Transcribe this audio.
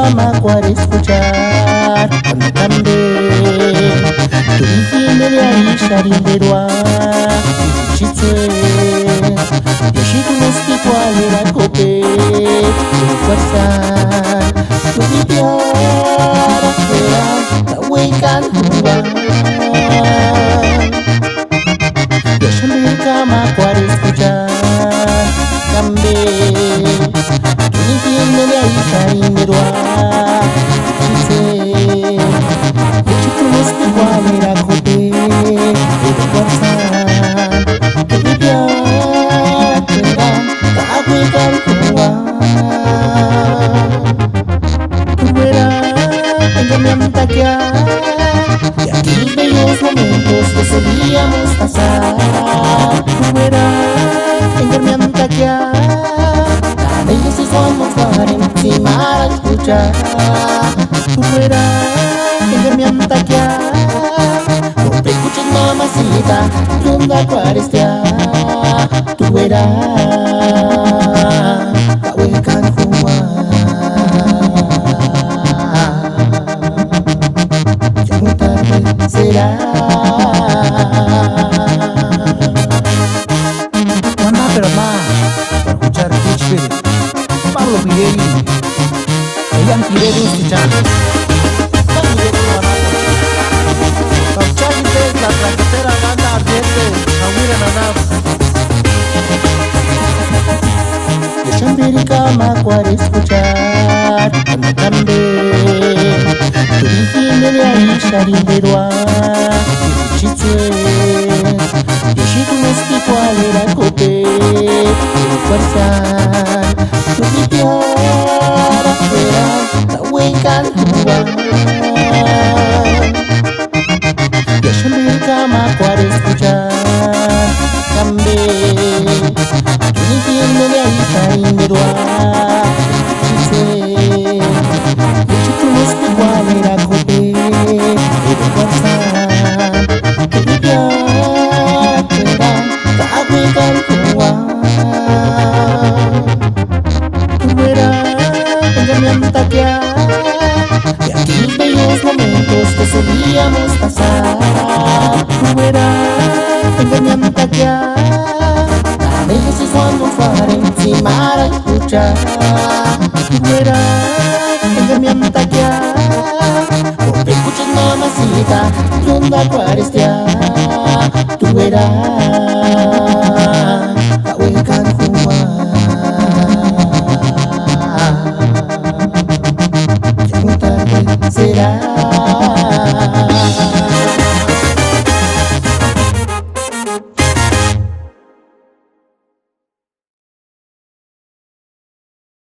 cama para escuchar cuando cambé tu dijime de ahí sharinderua chitsue yoshiku no stipo alera cope fuerza tu vipiara fuera ta huecan yoshambe cama para escuchar cambé tu dijime de ahí sharinderua chitsue yoshiku no stipo alera cope fuerza y aquellos bellos momentos que solíamos pasar. Fuera en Antakya, cada ellos se somos para encima a escuchar. Fuera en Antakya, no te escuches mamacita, nunca cuarestea. Tú eras será. Mamá, pero más para escuchar Pitchfield, Pablo Pirelli, Ian Pirelli escuchando. La traquetera gana ardiente, Javier Nanab. Yo chamberí cama para escuchar cuando cambé. Tu dijime de ahí sharinderua chitsue yoshiku no stipo alera cope fuerza tu vipiara fuera ta huecan yoshambe cama para escuchar cambé tu dijime de ahí sharinderua chitsue yoshiku no stipo alera cope fuerza tu vipiara fuera ta huecan tú eras en Antakya y aquellos bellos momentos que solíamos pasar. Tú eras en Antakya, a veces cuando fuera encima a escuchar. Tú eras en Antakya, no te escuches mamacita, nunca cuarestea. Tú eras